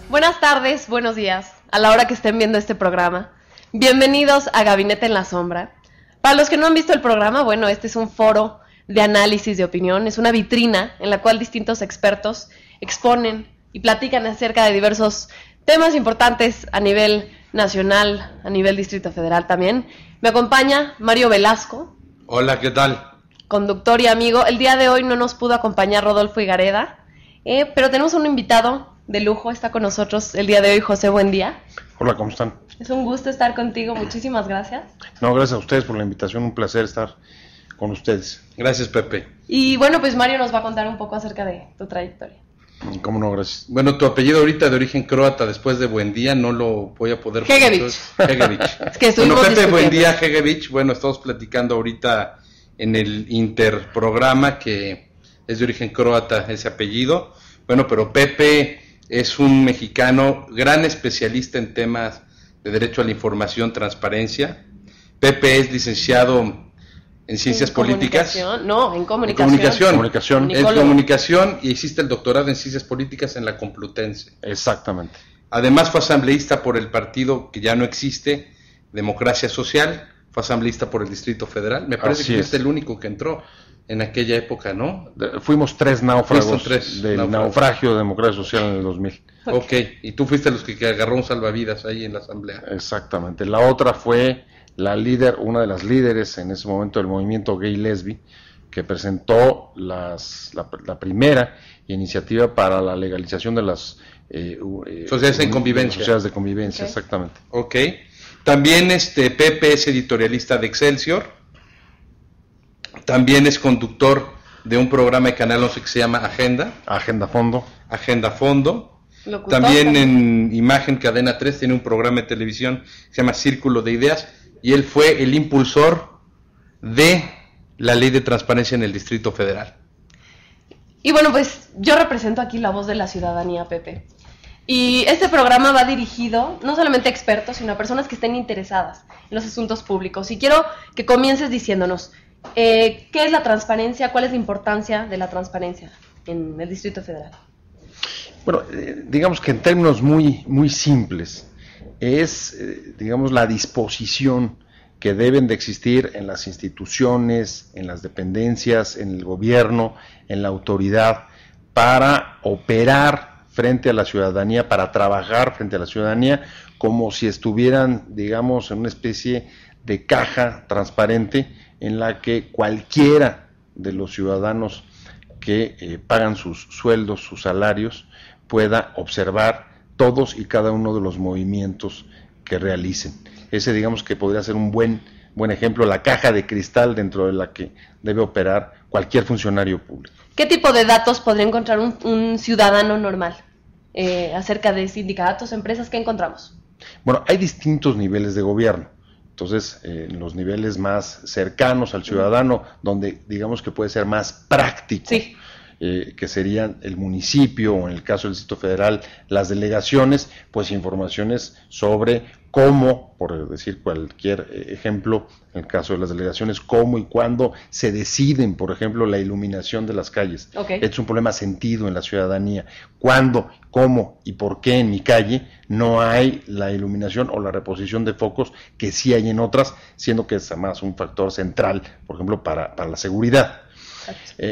Buenas tardes, buenos días, a la hora que estén viendo este programa. Bienvenidos a Gabinete en la Sombra. Para los que no han visto el programa, bueno, este es un foro de análisis de opinión, es una vitrina en la cual distintos expertos exponen y platican acerca de diversos temas importantes a nivel nacional, a nivel Distrito Federal también. Me acompaña Mario Velasco. Hola, ¿qué tal? Conductor y amigo. El día de hoy no nos pudo acompañar Rodolfo Higareda, pero tenemos un invitado de lujo, está con nosotros el día de hoy José Buendía. Hola, ¿cómo están? Es un gusto estar contigo, muchísimas gracias. No, gracias a ustedes por la invitación, un placer estar con ustedes. Gracias, Pepe. Y bueno, pues Mario nos va a contar un poco acerca de tu trayectoria. ¿Cómo no? Gracias. Bueno, tu apellido ahorita de origen croata, después de Buendía, no lo voy a poder... Hegevich. Es que estuvimos Pepe discutiendo. Buendía, Hegevich, bueno, estamos platicando ahorita en el interprograma que es de origen croata ese apellido. Bueno, pero Pepe es un mexicano, gran especialista en temas de derecho a la información, transparencia. Pepe es licenciado en ciencias políticas. No, en comunicación. Comunicación. En comunicación, y hiciste el doctorado en ciencias políticas en la Complutense. Exactamente. Además fue asambleísta por el partido que ya no existe, Democracia Social, fue asambleísta por el Distrito Federal. Me parece Así que es. fuiste el único que entró en aquella época, ¿no? Fuimos tres náufragos Tres del náufragos. naufragio de Democracia Social en el 2000. Ok, y tú fuiste los que agarró un salvavidas ahí en la asamblea. Exactamente. La otra fue la líder, una de las líderes en ese momento del movimiento gay lesbi, que presentó la primera iniciativa para la legalización de las Sociedades en convivencia. Sociedades de convivencia, Ok. exactamente. Ok. También Pepe es editorialista de Excelsior. También es conductor de un programa de Canal 11 que se llama Agenda Fondo. Fondo. Locutor También en Imagen Cadena 3 tiene un programa de televisión que se llama Círculo de Ideas, y él fue el impulsor de la Ley de Transparencia en el Distrito Federal. Y bueno, pues yo represento aquí la voz de la ciudadanía, Pepe. Y este programa va dirigido no solamente a expertos, sino a personas que estén interesadas en los asuntos públicos. Y quiero que comiences diciéndonos, ¿qué es la transparencia? ¿Cuál es la importancia de la transparencia en el Distrito Federal? Bueno, digamos que en términos muy, muy simples, es, digamos, la disposición que deben de existir en las instituciones, en las dependencias, en el gobierno, en la autoridad, para operar frente a la ciudadanía, para trabajar frente a la ciudadanía, como si estuvieran, digamos, en una especie de caja transparente en la que cualquiera de los ciudadanos que pagan sus sueldos, sus salarios, pueda observar todos y cada uno de los movimientos que realicen. Ese, digamos, que podría ser un buen ejemplo, la caja de cristal dentro de la que debe operar cualquier funcionario público. ¿Qué tipo de datos podría encontrar un ciudadano normal acerca de sindicatos, empresas? ¿Qué encontramos? Bueno, hay distintos niveles de gobierno. Entonces, en los niveles más cercanos al ciudadano, donde digamos que puede ser más práctico, Sí. Que serían el municipio, o en el caso del Distrito Federal, las delegaciones, pues informaciones sobre cómo, por decir cualquier ejemplo, en el caso de las delegaciones, cómo y cuándo se deciden, por ejemplo, la iluminación de las calles. Okay. Es un problema sentido en la ciudadanía. ¿Cuándo, cómo y por qué en mi calle no hay la iluminación o la reposición de focos que sí hay en otras, siendo que es además un factor central, por ejemplo, para la seguridad?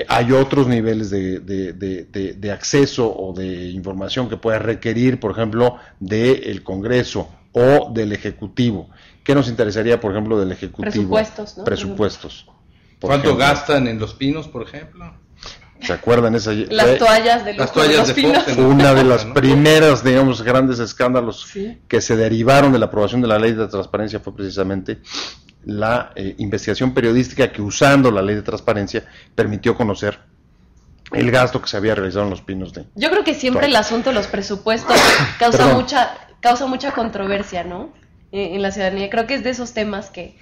Hay otros niveles de acceso o de información que pueda requerir, por ejemplo, del Congreso o del Ejecutivo. ¿Qué nos interesaría, por ejemplo, del Ejecutivo? Presupuestos, ¿no? Presupuestos. ¿Cuánto gastan en Los Pinos, por ejemplo? ¿Se acuerdan? Las toallas de Las lujo de toallas Los de Pinos. Fox. Fue una de las ¿no? primeras, digamos, grandes escándalos Sí. que se derivaron de la aprobación de la Ley de Transparencia, fue precisamente la investigación periodística que, usando la Ley de Transparencia, permitió conocer el gasto que se había realizado en Los Pinos de... Yo creo que siempre el asunto de los presupuestos causa mucha controversia, ¿no? En la ciudadanía. Creo que es de esos temas que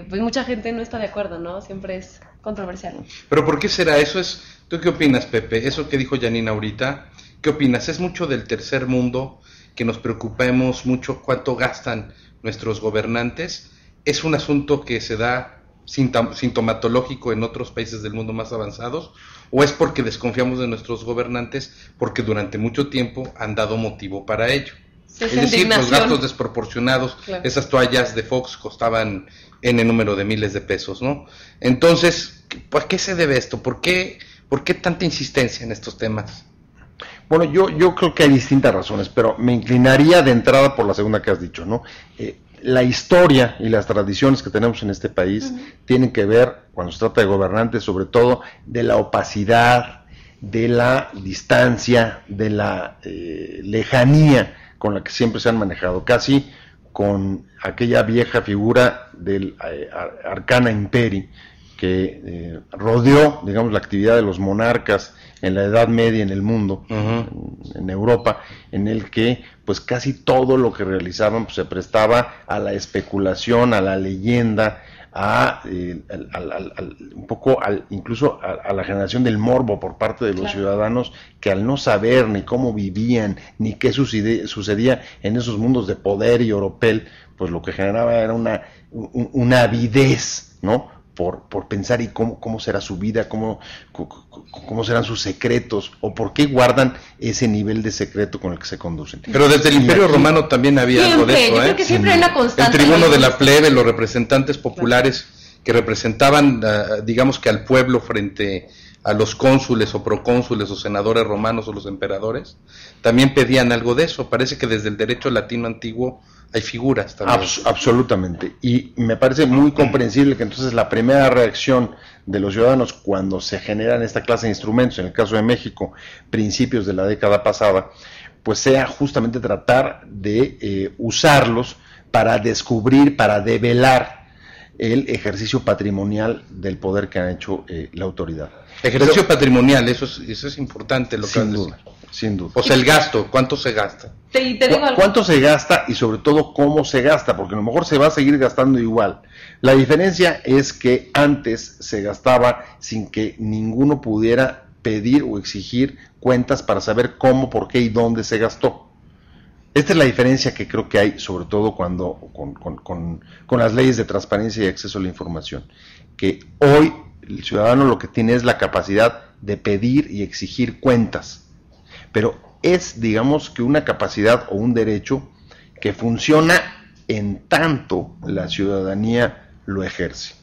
pues mucha gente no está de acuerdo, ¿no? Siempre es controversial. Pero ¿por qué será eso? ¿Tú qué opinas, Pepe? Eso que dijo Janina ahorita, ¿qué opinas? ¿Es mucho del tercer mundo que nos preocupemos mucho cuánto gastan nuestros gobernantes? ¿Es un asunto que se da sintomatológico en otros países del mundo más avanzados, o es porque desconfiamos de nuestros gobernantes porque durante mucho tiempo han dado motivo para ello. Es decir, los gastos desproporcionados, claro. Esas toallas de Fox costaban N número de miles de pesos, ¿no? Entonces, ¿por qué se debe esto? ¿Por qué tanta insistencia en estos temas? Bueno, yo creo que hay distintas razones, pero me inclinaría de entrada por la segunda que has dicho, ¿no? La historia y las tradiciones que tenemos en este país tienen que ver, cuando se trata de gobernantes, sobre todo de la opacidad, de la distancia, de la lejanía con la que siempre se han manejado, casi con aquella vieja figura del Arcana Imperi que rodeó, digamos, la actividad de los monarcas en la Edad Media en el mundo, en Europa, en el que pues casi todo lo que realizaban pues, se prestaba a la especulación, a la leyenda, un poco incluso a la generación del morbo por parte de los ciudadanos, que al no saber ni cómo vivían, ni qué sucedía en esos mundos de poder y oropel, pues lo que generaba era una avidez, ¿no? Por pensar y cómo será su vida, cómo serán sus secretos, o por qué guardan ese nivel de secreto con el que se conducen. Pero desde el Imperio Romano también había algo de eso, yo creo que siempre hay una constante. El tribuno de la plebe, los representantes populares que representaban, digamos que al pueblo frente a los cónsules o procónsules o senadores romanos o los emperadores, también pedían algo de eso. Parece que desde el derecho latino antiguo hay figuras también. Absolutamente, y me parece muy comprensible que entonces la primera reacción de los ciudadanos cuando se generan esta clase de instrumentos, en el caso de México, principios de la década pasada, pues sea justamente tratar de usarlos para descubrir, para develar el ejercicio patrimonial del poder que ha hecho la autoridad. Ejercicio patrimonial, eso es importante lo que sin duda. Sin duda. O sea, el gasto, ¿cuánto se gasta? Te digo algo. ¿Cuánto se gasta y sobre todo cómo se gasta? Porque a lo mejor se va a seguir gastando igual. La diferencia es que antes se gastaba sin que ninguno pudiera pedir o exigir cuentas para saber cómo, por qué y dónde se gastó. Esta es la diferencia que creo que hay, sobre todo cuando con las leyes de transparencia y acceso a la información. Que hoy el ciudadano lo que tiene es la capacidad de pedir y exigir cuentas. Pero es, digamos, que una capacidad o un derecho que funciona en tanto la ciudadanía lo ejerce.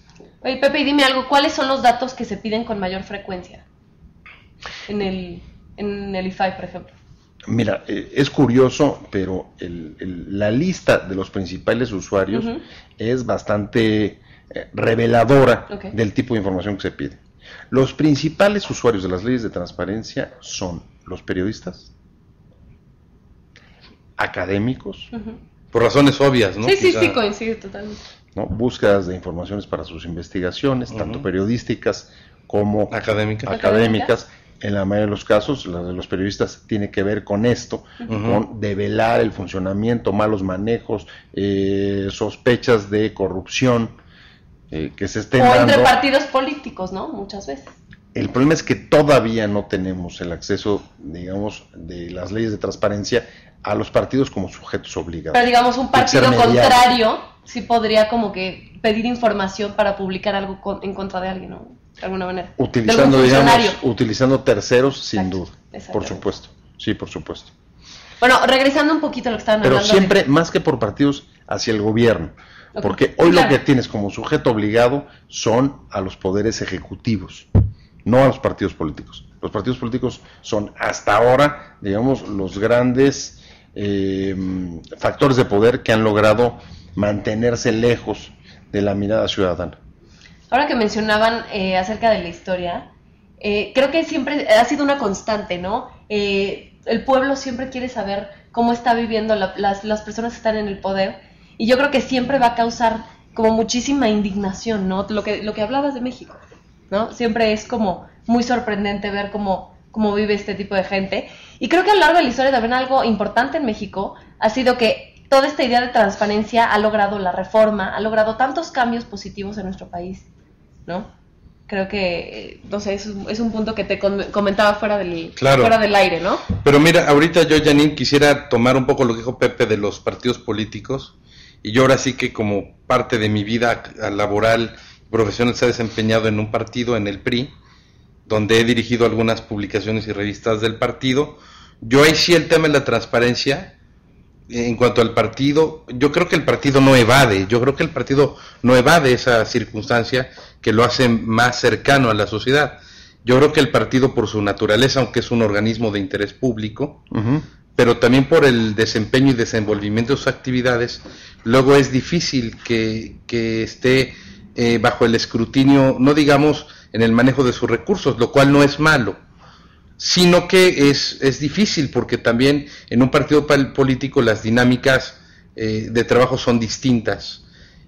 Oye, Pepe, y dime algo, ¿cuáles son los datos que se piden con mayor frecuencia en el IFAI, por ejemplo? Mira, es curioso, pero la lista de los principales usuarios es bastante reveladora del tipo de información que se pide. Los principales usuarios de las leyes de transparencia son los periodistas, académicos. Por razones obvias, ¿no? Sí, coincido totalmente. ¿No? Búsquedas de informaciones para sus investigaciones, tanto periodísticas como académicas. En la mayoría de los casos, la de los periodistas tiene que ver con esto, con develar el funcionamiento, malos manejos, sospechas de corrupción que se estén dando. O entre partidos políticos, ¿no? Muchas veces. El problema es que todavía no tenemos el acceso, digamos, de las leyes de transparencia a los partidos como sujetos obligados. Pero digamos, un partido contrario sí podría como que pedir información para publicar algo en contra de alguien, ¿no? De alguna manera. Utilizando terceros, sin duda, por supuesto. Sí, por supuesto. Bueno, regresando un poquito a lo que estaban hablando. Pero siempre, más que por partidos, hacia el gobierno. Porque hoy lo que tienes como sujeto obligado son a los poderes ejecutivos, no a los partidos políticos. Los partidos políticos son hasta ahora, digamos, los grandes factores de poder que han logrado mantenerse lejos de la mirada ciudadana. Ahora que mencionaban acerca de la historia, creo que siempre ha sido una constante, ¿no? El pueblo siempre quiere saber cómo está viviendo las personas que están en el poder, y yo creo que siempre va a causar como muchísima indignación, ¿no? Lo que hablabas de México, ¿no? Siempre es como muy sorprendente ver cómo vive este tipo de gente. Y creo que a lo largo de la historia también algo importante en México ha sido que toda esta idea de transparencia ha logrado la reforma, ha logrado tantos cambios positivos en nuestro país, ¿no? Creo que, no sé, es un punto que te comentaba fuera del aire, ¿no? Pero mira, ahorita yo, Janine, quisiera tomar un poco lo que dijo Pepe de los partidos políticos, y yo ahora sí que como parte de mi vida laboral, profesional se ha desempeñado en un partido, en el PRI, donde he dirigido algunas publicaciones y revistas del partido. Yo ahí sí el tema de la transparencia, en cuanto al partido, yo creo que el partido no evade esa circunstancia que lo hace más cercano a la sociedad. Yo creo que el partido, por su naturaleza, aunque es un organismo de interés público, pero también por el desempeño y desenvolvimiento de sus actividades, luego es difícil que esté bajo el escrutinio, no digamos en el manejo de sus recursos, lo cual no es malo, sino que es difícil porque también en un partido político las dinámicas de trabajo son distintas,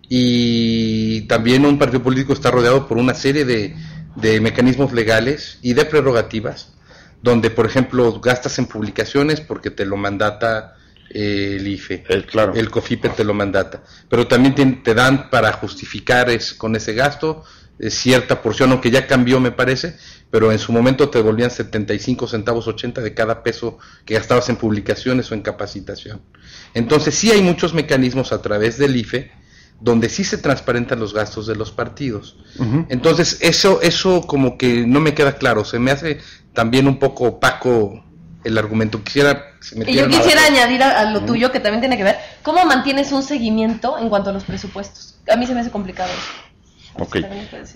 y también un partido político está rodeado por una serie de mecanismos legales y de prerrogativas, donde por ejemplo gastas en publicaciones porque te lo mandata el IFE, el COFIPE te lo mandata, pero también te dan para justificar con ese gasto cierta porción, aunque ya cambió me parece, pero en su momento te devolvían 75 centavos 80 de cada peso que gastabas en publicaciones o en capacitación. Entonces sí hay muchos mecanismos a través del IFE donde sí se transparentan los gastos de los partidos. Entonces eso como que no me queda claro, se me hace también un poco opaco el argumento. Y yo quisiera añadir a lo tuyo, que también tiene que ver, ¿cómo mantienes un seguimiento en cuanto a los presupuestos? A mí se me hace complicado eso. Ok.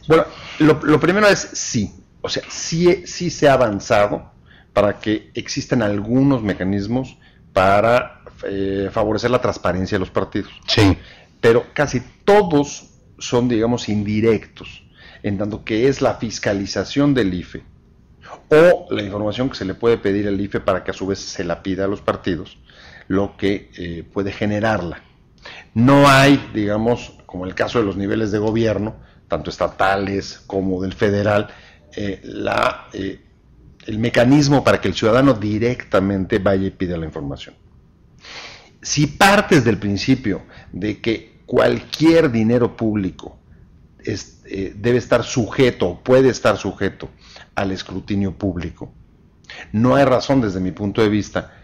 Bueno, lo primero es sí. O sea, sí se ha avanzado para que existan algunos mecanismos para favorecer la transparencia de los partidos. Sí. Pero casi todos son, digamos, indirectos, en tanto que es la fiscalización del IFE o la información que se le puede pedir al IFE para que a su vez se la pida a los partidos, lo que puede generarla. No hay, digamos, como el caso de los niveles de gobierno, tanto estatales como del federal, el mecanismo para que el ciudadano directamente vaya y pida la información. Si partes del principio de que cualquier dinero público debe estar sujeto o puede estar sujeto al escrutinio público, no hay razón desde mi punto de vista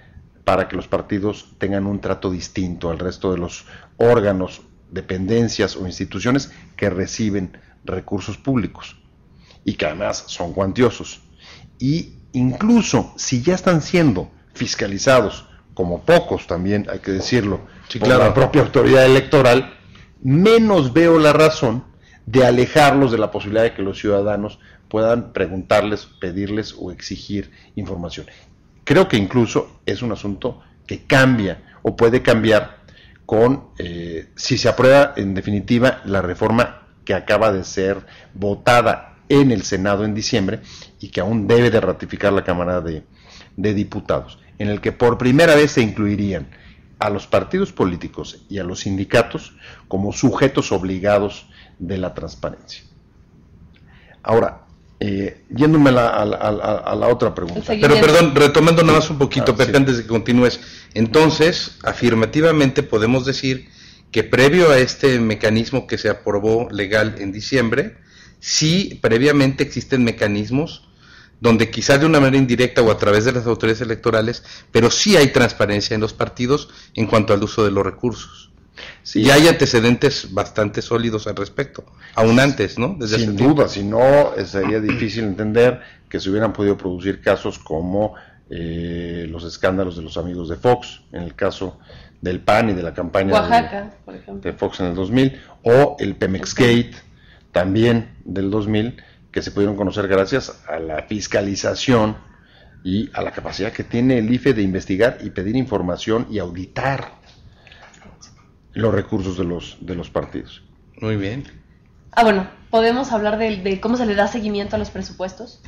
para que los partidos tengan un trato distinto al resto de los órganos, dependencias o instituciones que reciben recursos públicos y que además son cuantiosos. Y incluso si ya están siendo fiscalizados, como pocos también hay que decirlo, sí, por claro, la propia autoridad electoral, menos veo la razón de alejarlos de la posibilidad de que los ciudadanos puedan preguntarles, pedirles o exigir información. Creo que incluso es un asunto que cambia o puede cambiar con si se aprueba en definitiva la reforma que acaba de ser votada en el Senado en diciembre y que aún debe de ratificar la Cámara de Diputados, en el que por primera vez se incluirían a los partidos políticos y a los sindicatos como sujetos obligados de la transparencia. Ahora, yéndome a la otra pregunta. Pero perdón, retomando nada más un poquito, Pepe, sí, antes de que continúes. Entonces, afirmativamente podemos decir que previo a este mecanismo que se aprobó legal en diciembre, sí previamente existen mecanismos donde quizás de una manera indirecta o a través de las autoridades electorales, pero sí hay transparencia en los partidos en cuanto al uso de los recursos. Sí. Y hay antecedentes bastante sólidos al respecto, aún antes, ¿no? Desde sin duda, si no sería difícil entender que se hubieran podido producir casos como los escándalos de los amigos de Fox, en el caso del PAN y de la campaña Oaxaca, por ejemplo, de Fox en el 2000, o el Pemex Gate, también del 2000, que se pudieron conocer gracias a la fiscalización y a la capacidad que tiene el IFE de investigar y pedir información y auditar los recursos de los partidos. Muy bien. Bueno, ¿podemos hablar de cómo se le da seguimiento a los presupuestos?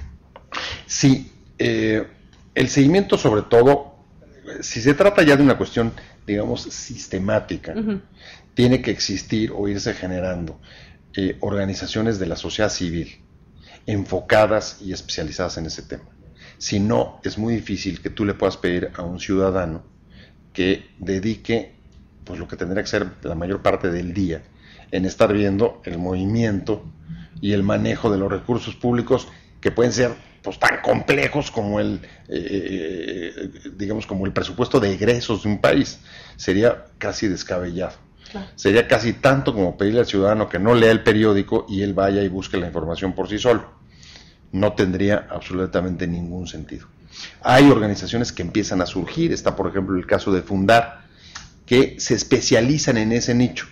Sí, el seguimiento sobre todo, si se trata ya de una cuestión, digamos, sistemática, tiene que existir o irse generando organizaciones de la sociedad civil enfocadas y especializadas en ese tema. Si no, es muy difícil que tú le puedas pedir a un ciudadano que dedique pues lo que tendría que ser la mayor parte del día en estar viendo el movimiento y el manejo de los recursos públicos, que pueden ser pues tan complejos como digamos como el presupuesto de egresos de un país. Sería casi descabellado. Claro. Sería casi tanto como pedirle al ciudadano que no lea el periódico y él vaya y busque la información por sí solo. No tendría absolutamente ningún sentido. Hay organizaciones que empiezan a surgir, está por ejemplo el caso de Fundar, que se especializan en ese nicho,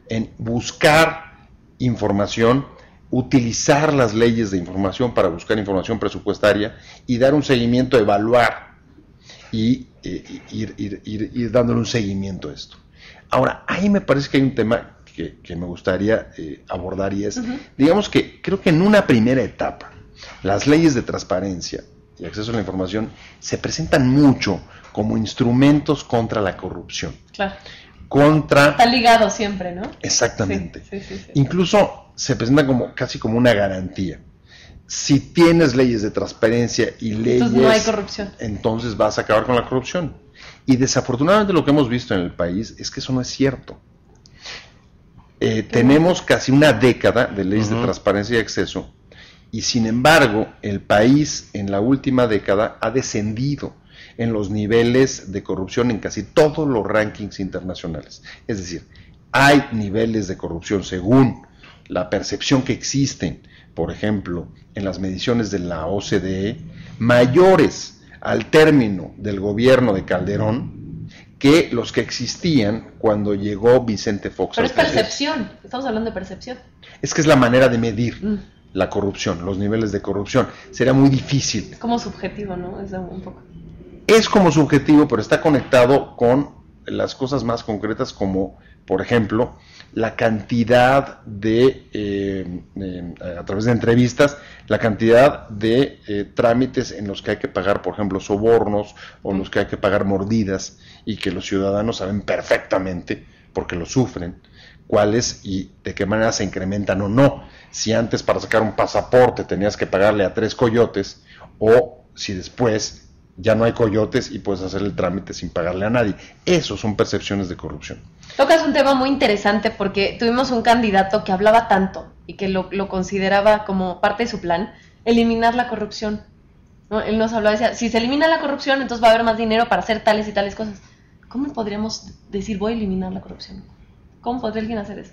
en buscar información, utilizar las leyes de información para buscar información presupuestaria y dar un seguimiento, evaluar y ir dándole un seguimiento a esto. Ahora, ahí me parece que hay un tema que me gustaría abordar y es, digamos que creo que en una primera etapa, las leyes de transparencia y acceso a la información se presentan mucho como instrumentos contra la corrupción. Claro. Está ligado siempre, ¿no? Exactamente. Sí. Incluso se presenta casi como una garantía. Si tienes leyes de transparencia y leyes... Entonces no hay corrupción. Entonces vas a acabar con la corrupción. Y desafortunadamente lo que hemos visto en el país es que eso no es cierto. Tenemos casi una década de leyes de transparencia y acceso, y sin embargo el país en la última década ha descendido en los niveles de corrupción en casi todos los rankings internacionales. Es decir, hay niveles de corrupción según la percepción que existen, por ejemplo, en las mediciones de la OCDE, mayores al término del gobierno de Calderón que los que existían cuando llegó Vicente Fox. Pero es percepción, estamos hablando de percepción. Es que es la manera de medir la corrupción, los niveles de corrupción. Sería muy difícil. Es como subjetivo, ¿no? Es un poco. Es como subjetivo, pero está conectado con las cosas más concretas como, por ejemplo, la cantidad de, a través de entrevistas, la cantidad de trámites en los que hay que pagar, por ejemplo, sobornos o en los que hay que pagar mordidas y que los ciudadanos saben perfectamente, porque lo sufren, cuáles y de qué manera se incrementan o no. Si antes para sacar un pasaporte tenías que pagarle a 3 coyotes o si después ya no hay coyotes y puedes hacer el trámite sin pagarle a nadie. Eso son percepciones de corrupción. Tocas un tema muy interesante porque tuvimos un candidato que hablaba tanto y que lo consideraba como parte de su plan, eliminar la corrupción, ¿no? Él nos hablaba, decía, si se elimina la corrupción, entonces va a haber más dinero para hacer tales y tales cosas. ¿Cómo podríamos decir, voy a eliminar la corrupción? ¿Cómo podría alguien hacer eso?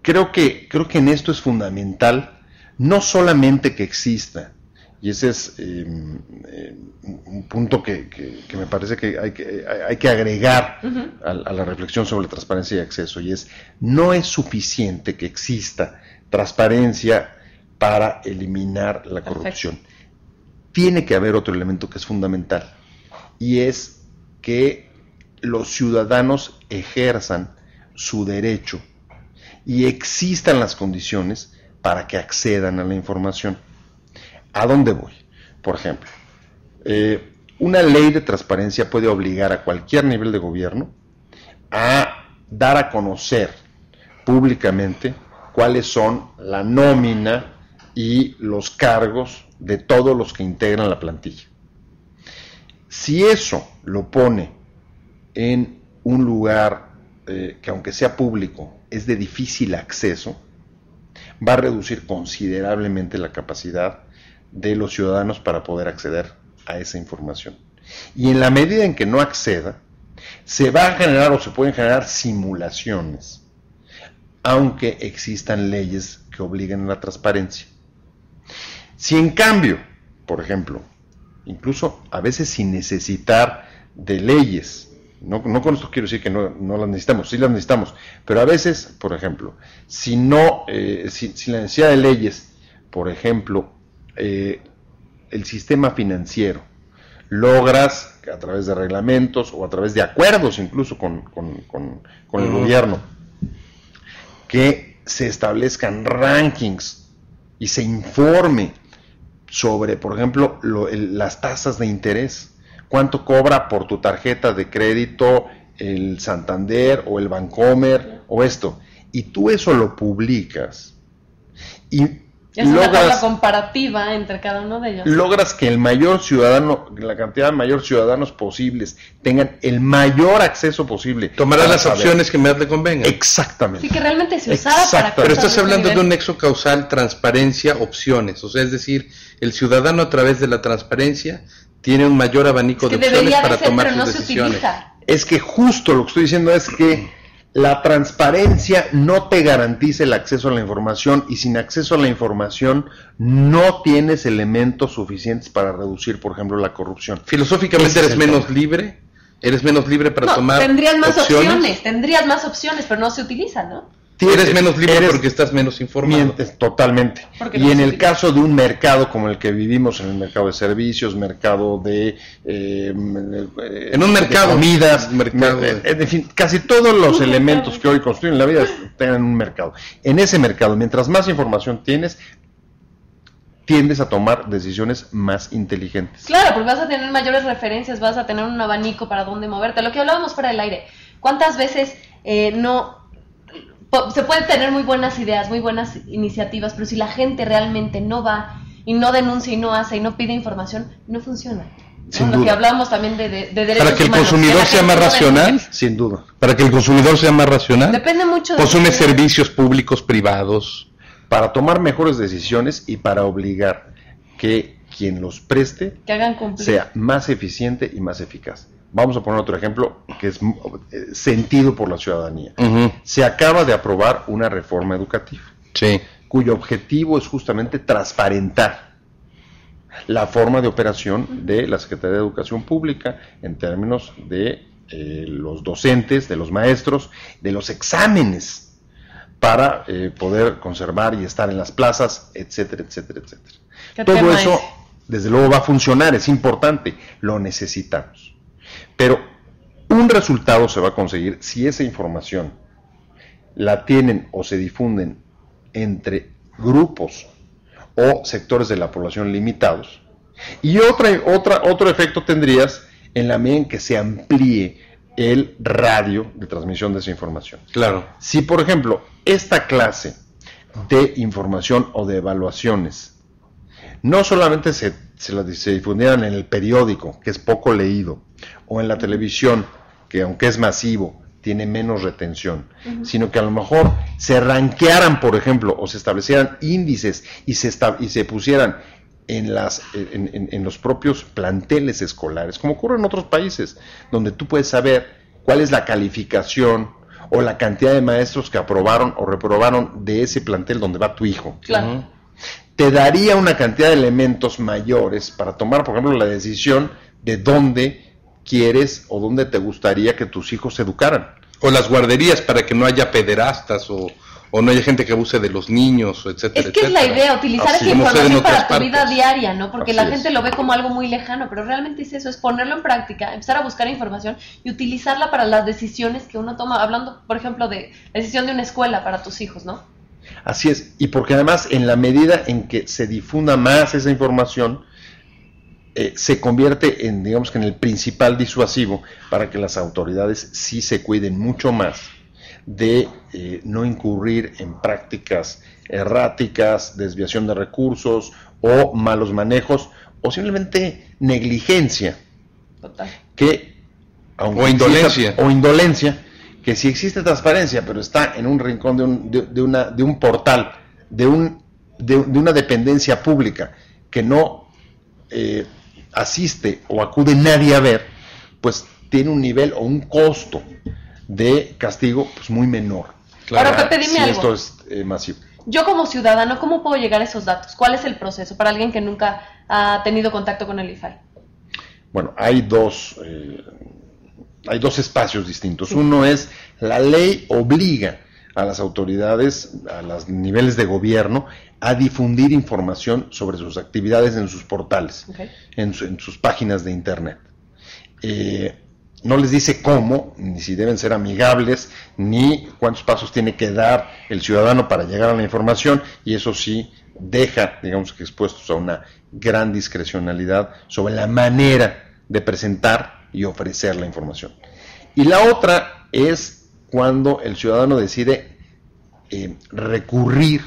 Creo que en esto es fundamental, no solamente que exista, y ese es un punto que me parece que hay que agregar a la reflexión sobre transparencia y acceso, y es, no es suficiente que exista transparencia para eliminar la corrupción. Tiene que haber otro elemento que es fundamental, y es que los ciudadanos ejerzan su derecho y existan las condiciones para que accedan a la información. ¿A dónde voy? Por ejemplo, una ley de transparencia puede obligar a cualquier nivel de gobierno a dar a conocer públicamente cuáles son la nómina y los cargos de todos los que integran la plantilla. Si eso lo pone en un lugar que aunque sea público es de difícil acceso, va a reducir considerablemente la capacidad de los ciudadanos para poder acceder a esa información. Y en la medida en que no acceda, se va a generar o se pueden generar simulaciones, aunque existan leyes que obliguen a la transparencia. Si en cambio, por ejemplo, incluso a veces sin necesitar de leyes, no con esto quiero decir que no las necesitamos, sí las necesitamos, pero a veces, por ejemplo, sin la necesidad de leyes, por ejemplo, el sistema financiero, logras a través de reglamentos o a través de acuerdos incluso con el gobierno, que se establezcan rankings y se informe sobre, por ejemplo, las tasas de interés, cuánto cobra por tu tarjeta de crédito el Santander o el Bancomer o esto, y tú eso lo publicas y es una tabla comparativa entre cada uno de ellos. Logras que la cantidad de mayores ciudadanos posibles tengan el mayor acceso posible. Tomará las opciones que más le convengan. Exactamente. Sí, que realmente se usara para... Pero estás hablando de un nexo causal, transparencia, opciones. O sea, es decir, el ciudadano a través de la transparencia tiene un mayor abanico de opciones para tomar sus decisiones. es que justo lo que estoy diciendo es que la transparencia no te garantiza el acceso a la información, y sin acceso a la información no tienes elementos suficientes para reducir, por ejemplo, la corrupción. Filosóficamente eres menos libre. ¿Eres menos libre para tomar tendrías más opciones, pero no se utilizan, ¿no? Eres menos libre porque estás menos informado. Mientes, totalmente. Y en el caso de un mercado como el que vivimos, en el mercado de servicios, mercado de... en un mercado. De comidas, en fin, casi todos los elementos que hoy construyen la vida tienen un mercado. En ese mercado, mientras más información tienes, tiendes a tomar decisiones más inteligentes. Claro, porque vas a tener mayores referencias, vas a tener un abanico para dónde moverte. Lo que hablábamos fuera del aire, ¿cuántas veces se pueden tener muy buenas ideas, muy buenas iniciativas, pero si la gente realmente no va y no denuncia y no hace y no pide información, no funciona? ¿No? Lo que hablábamos también de derechos para que el humanos, consumidor sea más racional, sin duda. Para que el consumidor sea más racional, depende mucho de consume servicios públicos, privados, para tomar mejores decisiones y para obligar que quien los preste que hagan cumplir, sea más eficiente y más eficaz. Vamos a poner otro ejemplo que es sentido por la ciudadanía. Uh-huh. Se acaba de aprobar una reforma educativa, sí, cuyo objetivo es justamente transparentar la forma de operación de la Secretaría de Educación Pública en términos de los docentes, de los maestros, de los exámenes para poder conservar y estar en las plazas, etcétera, etcétera, etcétera. Todo eso, desde luego, va a funcionar, es importante, lo necesitamos. Pero un resultado se va a conseguir si esa información la tienen o se difunden entre grupos o sectores de la población limitados. Y otro efecto tendrías en la medida en que se amplíe el radio de transmisión de esa información. Claro. Si, por ejemplo, esta clase de información o de evaluaciones no solamente se difundieran en el periódico, que es poco leído, o en la televisión, que aunque es masivo, tiene menos retención, sino que a lo mejor se rankearan, por ejemplo, o se establecieran índices y se pusieran en los propios planteles escolares, como ocurre en otros países, donde tú puedes saber cuál es la calificación o la cantidad de maestros que aprobaron o reprobaron de ese plantel donde va tu hijo. Claro. Te daría una cantidad de elementos mayores para tomar, por ejemplo, la decisión de dónde quieres o dónde te gustaría que tus hijos se educaran. O las guarderías para que no haya pederastas o no haya gente que abuse de los niños, etcétera, es que etcétera. Es la idea, utilizar así esa información para tu partes. vida diaria, ¿no? Porque Así la es. gente lo ve como algo muy lejano, pero realmente es eso, es ponerlo en práctica, empezar a buscar información y utilizarla para las decisiones que uno toma, hablando, por ejemplo, de la decisión de una escuela para tus hijos, ¿no? Así es, y porque además en la medida en que se difunda más esa información, se convierte en, digamos que en el principal disuasivo para que las autoridades sí se cuiden mucho más de no incurrir en prácticas erráticas, desviación de recursos o malos manejos o simplemente negligencia. Total. Que, O indolencia. Que si existe transparencia, pero está en un rincón de un portal, de una dependencia pública que no asiste o acude nadie a ver, pues tiene un nivel o un costo de castigo pues muy menor. Claro. Ahora, Pepe, dime si algo. Esto es masivo. Yo como ciudadano, ¿cómo puedo llegar a esos datos? ¿Cuál es el proceso para alguien que nunca ha tenido contacto con el IFAI? Bueno, hay dos espacios distintos. Sí. Uno es, la ley obliga a las autoridades, a los niveles de gobierno, a difundir información sobre sus actividades en sus portales, en sus páginas de internet. No les dice cómo, ni si deben ser amigables, ni cuántos pasos tiene que dar el ciudadano para llegar a la información, y eso sí deja, digamos que expuestos a una gran discrecionalidad sobre la manera de presentar y ofrecer la información. Y la otra es cuando el ciudadano decide recurrir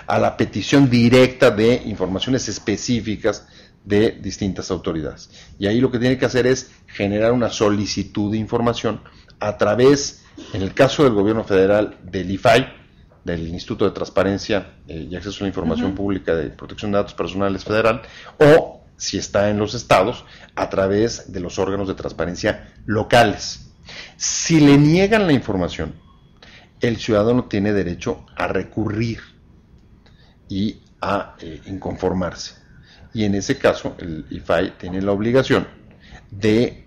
a la petición directa de informaciones específicas de distintas autoridades. Y ahí lo que tiene que hacer es generar una solicitud de información a través, en el caso del gobierno federal, del IFAI, del Instituto de Transparencia y Acceso a la Información Pública de Protección de Datos Personales Federal, o si está en los estados, a través de los órganos de transparencia locales. Si le niegan la información, el ciudadano tiene derecho a recurrir y a inconformarse. Y en ese caso, el IFAI tiene la obligación de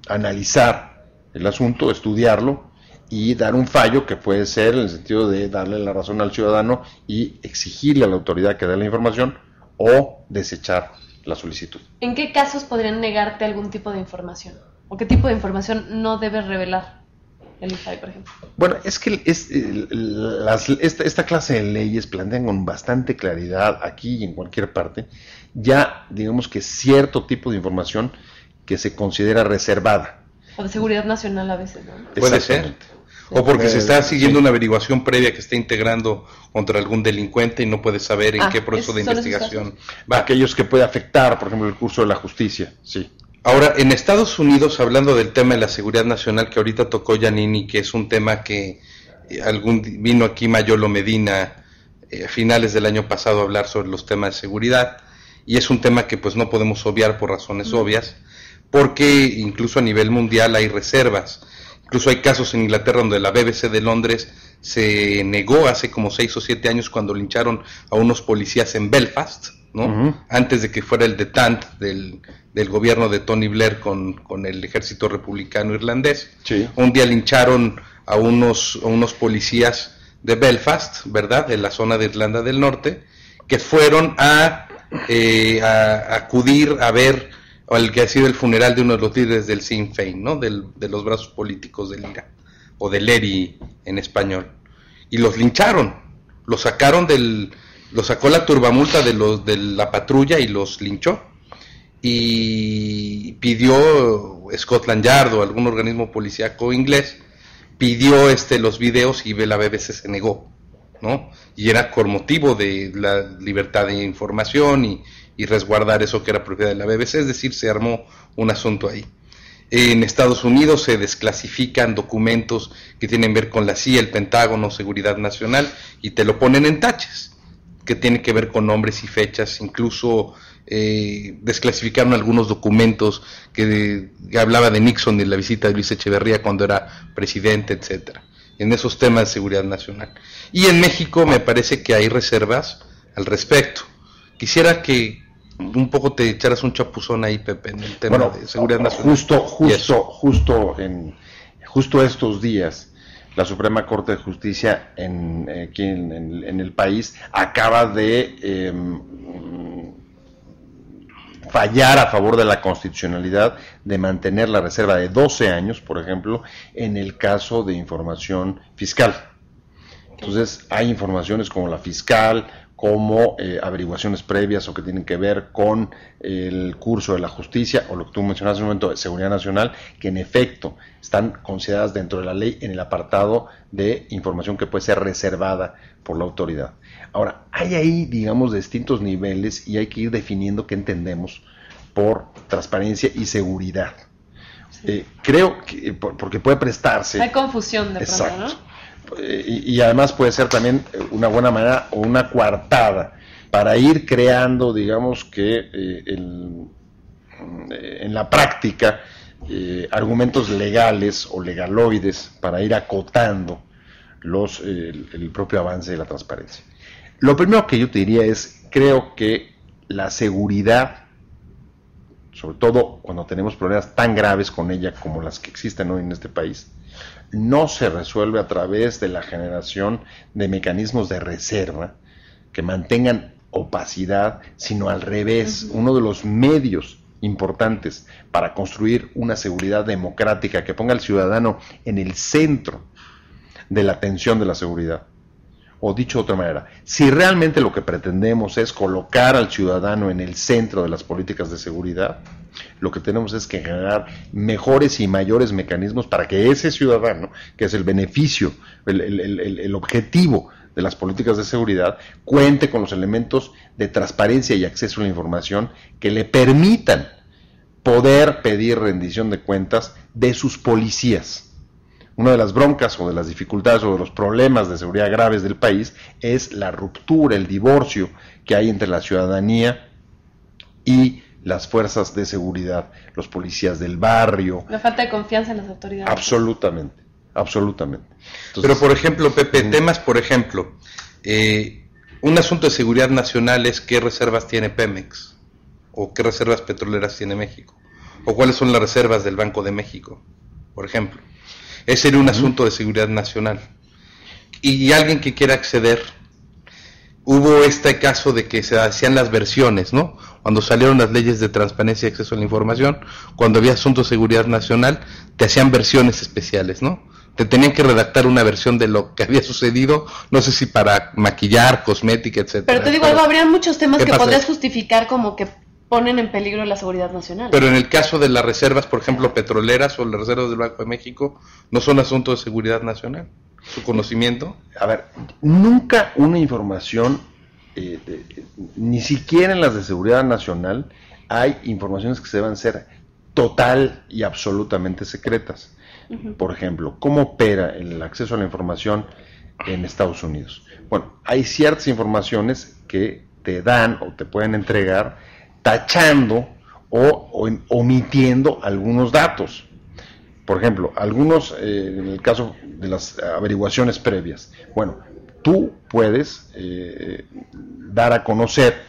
analizar el asunto, estudiarlo y dar un fallo que puede ser en el sentido de darle la razón al ciudadano y exigirle a la autoridad que dé la información o desechar la solicitud. ¿En qué casos podrían negarte algún tipo de información? ¿O qué tipo de información no debe revelar el IFAI, por ejemplo? Bueno, es que esta clase de leyes plantean con bastante claridad aquí y en cualquier parte ya, digamos que cierto tipo de información que se considera reservada. O de seguridad nacional a veces, ¿no? Puede ser. O porque se está siguiendo una averiguación previa que está integrando contra algún delincuente y no puede saber en qué proceso de investigación va. Aquellos que puede afectar, por ejemplo, el curso de la justicia, sí. Ahora, en Estados Unidos, hablando del tema de la seguridad nacional que ahorita tocó Giannini, que es un tema que vino aquí Mayolo Medina a finales del año pasado a hablar sobre los temas de seguridad, y es un tema que pues no podemos obviar por razones obvias, porque incluso a nivel mundial hay reservas. Incluso hay casos en Inglaterra donde la BBC de Londres se negó hace como 6 o 7 años cuando lincharon a unos policías en Belfast, ¿no? Antes de que fuera el détente del gobierno de Tony Blair con el ejército republicano irlandés. Sí. Un día lincharon a unos policías de Belfast, ¿verdad? De la zona de Irlanda del Norte, que fueron a acudir a ver al que ha sido el funeral de uno de los líderes del Sinn Féin, ¿no? De los brazos políticos del IRA, o del ERI en español. Y los lincharon, los sacó la turbamulta de la patrulla y los linchó. Y pidió Scotland Yard o algún organismo policíaco inglés, pidió los videos y la BBC se negó, ¿no? Y era por motivo de la libertad de información y resguardar eso que era propiedad de la BBC, es decir, se armó un asunto ahí. En Estados Unidos se desclasifican documentos que tienen que ver con la CIA, el Pentágono, Seguridad Nacional, y te lo ponen en taches, que tienen que ver con nombres y fechas, incluso desclasificaron algunos documentos que hablaba de Nixon y la visita de Luis Echeverría cuando era presidente, etcétera, en esos temas de seguridad nacional. Y en México me parece que hay reservas al respecto. Quisiera que un poco te echaras un chapuzón ahí, Pepe, en el tema de seguridad nacional. Justo estos días, la Suprema Corte de Justicia aquí en el país acaba de fallar a favor de la constitucionalidad de mantener la reserva de 12 años, por ejemplo, en el caso de información fiscal. Entonces, hay informaciones como la fiscal, como averiguaciones previas o que tienen que ver con el curso de la justicia, o lo que tú mencionaste en un momento de seguridad nacional, que en efecto están consideradas dentro de la ley en el apartado de información que puede ser reservada por la autoridad. Ahora, hay ahí, digamos, distintos niveles y hay que ir definiendo qué entendemos por transparencia y seguridad. Sí. Creo que, porque puede prestarse... Hay confusión de pronto, ¿no? Y además puede ser también una buena manera o una coartada para ir creando, digamos que en la práctica argumentos legales o legaloides para ir acotando el propio avance de la transparencia. Lo primero que yo te diría es, creo que la seguridad, sobre todo cuando tenemos problemas tan graves con ella como las que existen hoy en este país, no se resuelve a través de la generación de mecanismos de reserva que mantengan opacidad, sino al revés. Uno de los medios importantes para construir una seguridad democrática que ponga al ciudadano en el centro de la atención de la seguridad. O dicho de otra manera, si realmente lo que pretendemos es colocar al ciudadano en el centro de las políticas de seguridad, lo que tenemos es que generar mejores y mayores mecanismos para que ese ciudadano, que es el beneficio, el objetivo de las políticas de seguridad, cuente con los elementos de transparencia y acceso a la información que le permitan poder pedir rendición de cuentas de sus policías. Una de las broncas o de las dificultades o de los problemas de seguridad graves del país es la ruptura, el divorcio que hay entre la ciudadanía y las fuerzas de seguridad, los policías del barrio. La falta de confianza en las autoridades. Absolutamente, absolutamente. Entonces, pero por ejemplo, Pepe, temas, por ejemplo, un asunto de seguridad nacional es qué reservas tiene Pemex, o qué reservas petroleras tiene México, o cuáles son las reservas del Banco de México, por ejemplo. Ese sería un asunto de seguridad nacional. Y alguien que quiera acceder, hubo este caso de que se hacían las versiones, ¿no? Cuando salieron las leyes de transparencia y acceso a la información, cuando había asuntos de seguridad nacional, te hacían versiones especiales, ¿no? Te tenían que redactar una versión de lo que había sucedido, no sé si para maquillar, cosmética, etcétera. Pero te digo algo, habrían muchos temas que podrías justificar como que ponen en peligro la seguridad nacional. Pero en el caso de las reservas, por ejemplo, petroleras o las reservas del Banco de México, no son asuntos de seguridad nacional. ¿Su conocimiento? A ver, nunca una información, ni siquiera en las de seguridad nacional, hay informaciones que se deben ser total y absolutamente secretas. Por ejemplo, ¿cómo opera el acceso a la información en Estados Unidos? Bueno, hay ciertas informaciones que te dan o te pueden entregar tachando o omitiendo algunos datos. Por ejemplo, algunos, en el caso de las averiguaciones previas, bueno, tú puedes dar a conocer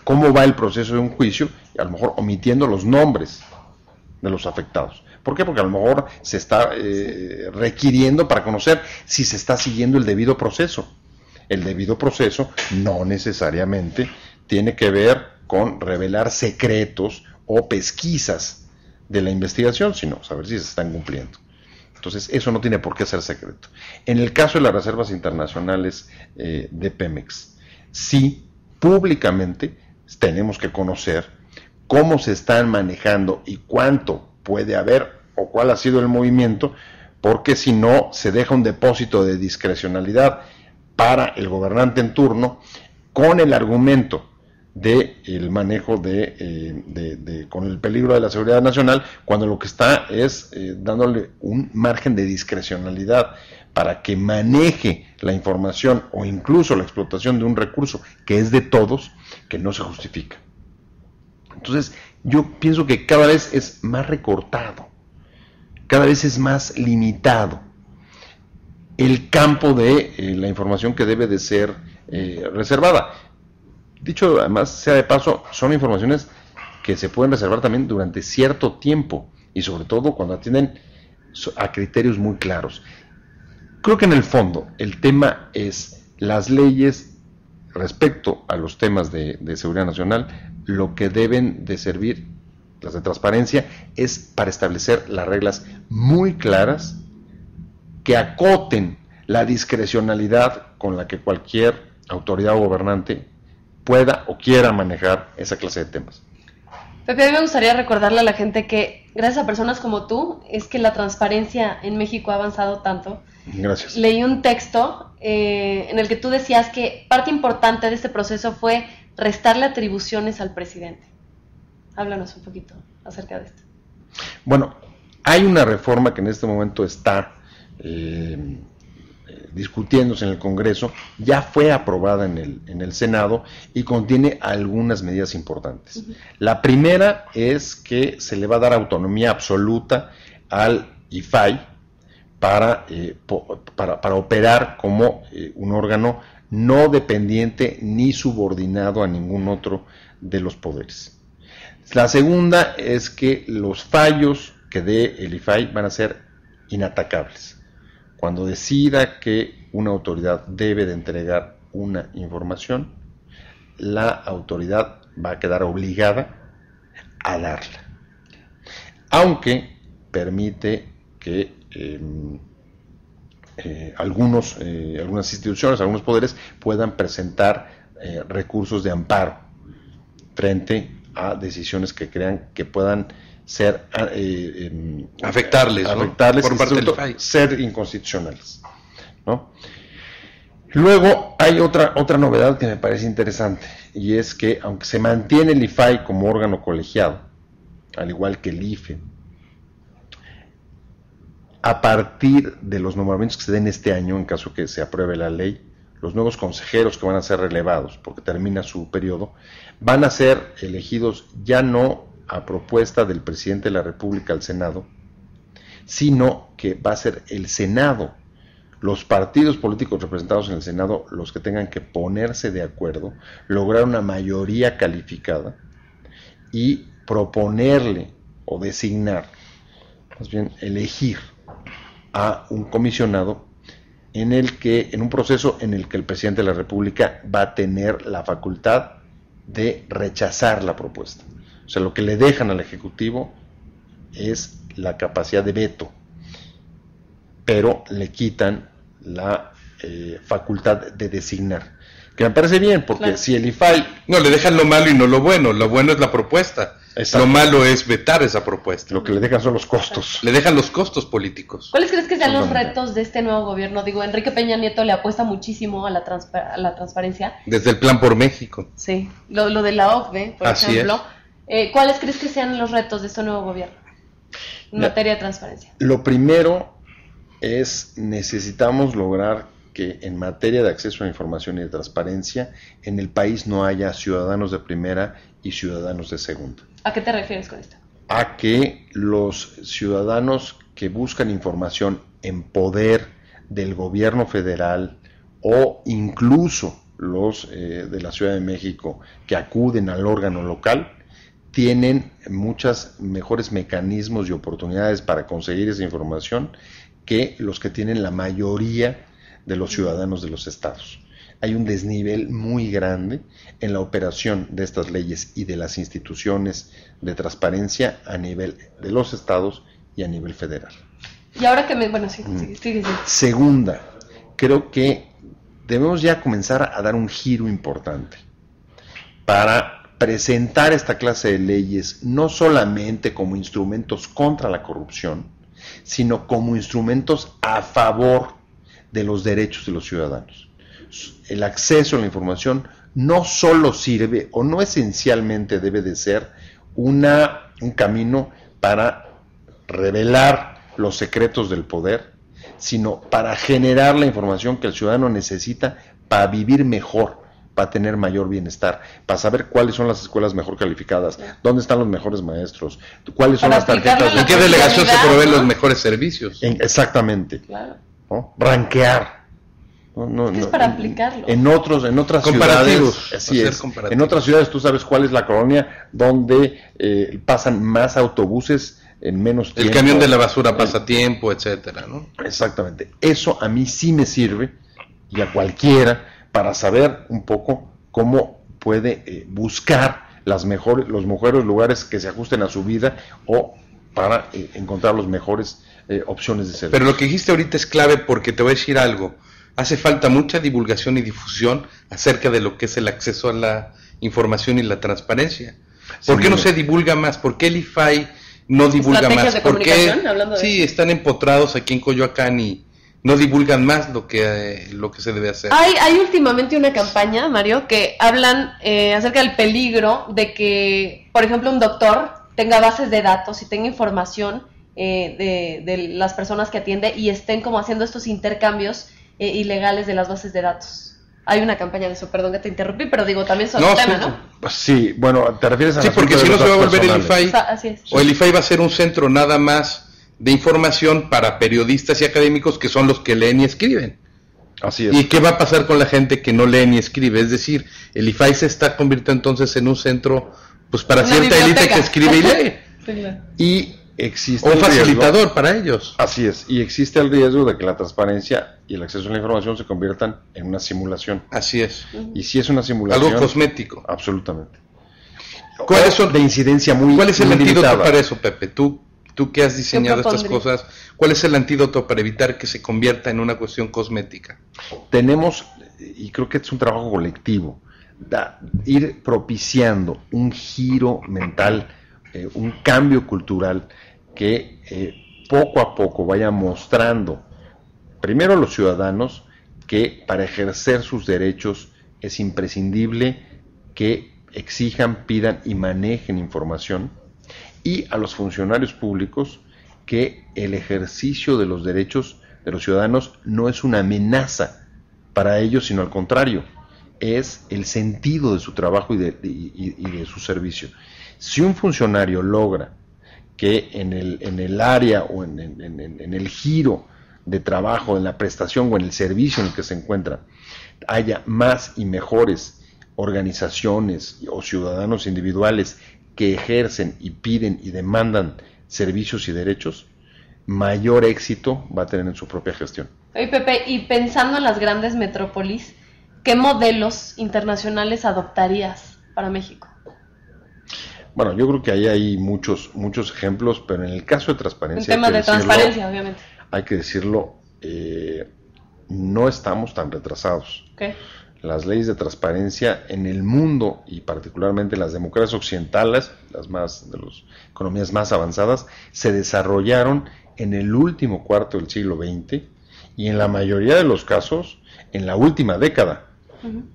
cómo va el proceso de un juicio, y a lo mejor omitiendo los nombres de los afectados. ¿Por qué? Porque a lo mejor se está requiriendo para conocer si se está siguiendo el debido proceso. El debido proceso no necesariamente tiene que ver con revelar secretos o pesquisas de la investigación, sino saber si se están cumpliendo. Entonces, eso no tiene por qué ser secreto. En el caso de las reservas internacionales de Pemex, sí, públicamente tenemos que conocer cómo se están manejando y cuánto puede haber o cuál ha sido el movimiento, porque si no, se deja un depósito de discrecionalidad para el gobernante en turno con el argumento de el manejo con el peligro de la seguridad nacional, cuando lo que está es dándole un margen de discrecionalidad para que maneje la información o incluso la explotación de un recurso que es de todos, que no se justifica. Entonces, yo pienso que cada vez es más recortado, cada vez es más limitado el campo de la información que debe de ser reservada. Dicho además, sea de paso, son informaciones que se pueden reservar también durante cierto tiempo y sobre todo cuando atienden a criterios muy claros. Creo que en el fondo el tema es las leyes respecto a los temas de seguridad nacional, lo que deben de servir, las de transparencia, es para establecer las reglas muy claras que acoten la discrecionalidad con la que cualquier autoridad o gobernante pueda o quiera manejar esa clase de temas. Pepe, a mí me gustaría recordarle a la gente que gracias a personas como tú es que la transparencia en México ha avanzado tanto. Gracias. Leí un texto en el que tú decías que parte importante de este proceso fue restarle atribuciones al presidente. Háblanos un poquito acerca de esto. Bueno, hay una reforma que en este momento está discutiéndose en el Congreso, ya fue aprobada en el Senado y contiene algunas medidas importantes. La primera es que se le va a dar autonomía absoluta al IFAI para operar como un órgano no dependiente ni subordinado a ningún otro de los poderes. La segunda es que los fallos que dé el IFAI van a ser inatacables. Cuando decida que una autoridad debe de entregar una información, la autoridad va a quedar obligada a darla. Aunque permite que algunas instituciones, algunos poderes puedan presentar recursos de amparo frente a decisiones que crean que puedan ser afectarles, ¿no? Por parte del IFAI, ser inconstitucionales, ¿no? Luego hay otra novedad que me parece interesante, y es que aunque se mantiene el IFAI como órgano colegiado, al igual que el IFE, a partir de los nombramientos que se den este año, en caso que se apruebe la ley, los nuevos consejeros que van a ser relevados, porque termina su periodo, van a ser elegidos ya no a propuesta del presidente de la República al Senado, sino que va a ser el Senado, los partidos políticos representados en el Senado, los que tengan que ponerse de acuerdo, lograr una mayoría calificada y proponerle o designar, más bien elegir a un comisionado en un proceso en el que el presidente de la República va a tener la facultad de rechazar la propuesta. O sea, lo que le dejan al Ejecutivo es la capacidad de veto, pero le quitan la facultad de designar. Que me parece bien, porque claro, si el IFAI... No, le dejan lo malo y no lo bueno. Lo bueno es la propuesta. Exacto. Lo malo es vetar esa propuesta. Lo que le dejan son los costos. Le dejan los costos políticos. ¿Cuáles crees que sean los retos de este nuevo gobierno? Digo, Enrique Peña Nieto le apuesta muchísimo a la transparencia. Desde el Plan por México. Sí, lo de la OCDE, por ejemplo. ¿Cuáles crees que sean los retos de este nuevo gobierno en materia de transparencia? Lo primero es, necesitamos lograr que en materia de acceso a la información y de transparencia, en el país no haya ciudadanos de primera y ciudadanos de segunda. ¿A qué te refieres con esto? A que los ciudadanos que buscan información en poder del gobierno federal o incluso los de la Ciudad de México que acuden al órgano local, tienen muchos mejores mecanismos y oportunidades para conseguir esa información que los que tienen la mayoría de los ciudadanos de los estados. Hay un desnivel muy grande en la operación de estas leyes y de las instituciones de transparencia a nivel de los estados y a nivel federal. Y ahora que sí. Segunda, creo que debemos ya comenzar a dar un giro importante para presentar esta clase de leyes no solamente como instrumentos contra la corrupción, sino como instrumentos a favor de los derechos de los ciudadanos. El acceso a la información no solo sirve o no esencialmente debe de ser un camino para revelar los secretos del poder, sino para generar la información que el ciudadano necesita para vivir mejor, para tener mayor bienestar, para saber cuáles son las escuelas mejor calificadas, dónde están los mejores maestros, cuáles son las tarjetas, en qué delegación se proveen los mejores servicios. Exactamente. Claro. ¿No? Ranquear. Es para aplicarlo. En otras ciudades, así es. En otras ciudades tú sabes cuál es la colonia donde pasan más autobuses en menos tiempo. El camión de la basura pasa a tiempo, etcétera, ¿no? Exactamente. Eso a mí sí me sirve, y a cualquiera, para saber un poco cómo puede buscar los mejores lugares que se ajusten a su vida o para encontrar los mejores opciones de servicio. Pero lo que dijiste ahorita es clave, porque te voy a decir algo. Hace falta mucha divulgación y difusión acerca de lo que es el acceso a la información y la transparencia. ¿Por qué no se divulga más? ¿Por qué el IFAI no divulga más? ¿Por qué están empotrados aquí en Coyoacán y no divulgan más lo que se debe hacer? Hay últimamente una campaña, Mario, que hablan acerca del peligro de que, por ejemplo, un doctor tenga bases de datos y tenga información de las personas que atiende y estén como haciendo estos intercambios ilegales de las bases de datos. Hay una campaña de eso, perdón que te interrumpí, pero digo, también son un tema, ¿no? Pues sí, bueno, te refieres a... Sí, porque si no se va a volver el IFAI, o el IFAI va a ser un centro nada más de información para periodistas y académicos que son los que leen y escriben. Así es. ¿Y qué va a pasar con la gente que no lee ni escribe? Es decir, el IFAI se está convirtiendo entonces en un centro pues para cierta élite que escribe y lee. Sí, claro. Y existe un facilitador para ellos. Así es, y existe el riesgo de que la transparencia y el acceso a la información se conviertan en una simulación. Así es. Y si es una simulación... Algo cosmético. Absolutamente. ¿Cuáles son de incidencia muy ¿Cuál es el antídoto limitada para eso, Pepe? Tú que has diseñado estas cosas, ¿cuál es el antídoto para evitar que se convierta en una cuestión cosmética? Tenemos, y creo que es un trabajo colectivo, ir propiciando un giro mental, un cambio cultural que poco a poco vaya mostrando primero a los ciudadanos que para ejercer sus derechos es imprescindible que exijan, pidan y manejen información, y a los funcionarios públicos que el ejercicio de los derechos de los ciudadanos no es una amenaza para ellos, sino al contrario, es el sentido de su trabajo y de su servicio. Si un funcionario logra que en el área o en el giro de trabajo, en la prestación o en el servicio en el que se encuentra, haya más y mejores organizaciones o ciudadanos individuales que ejercen y piden y demandan servicios y derechos, mayor éxito va a tener en su propia gestión. Oye, Pepe, y pensando en las grandes metrópolis, ¿qué modelos internacionales adoptarías para México? Bueno, yo creo que ahí hay muchos ejemplos, pero en el caso de transparencia... El tema de transparencia, obviamente. Hay que decirlo, no estamos tan retrasados. Okay. Las leyes de transparencia en el mundo, y particularmente en las democracias occidentales, de las economías más avanzadas, se desarrollaron en el último cuarto del siglo XX y en la mayoría de los casos en la última década.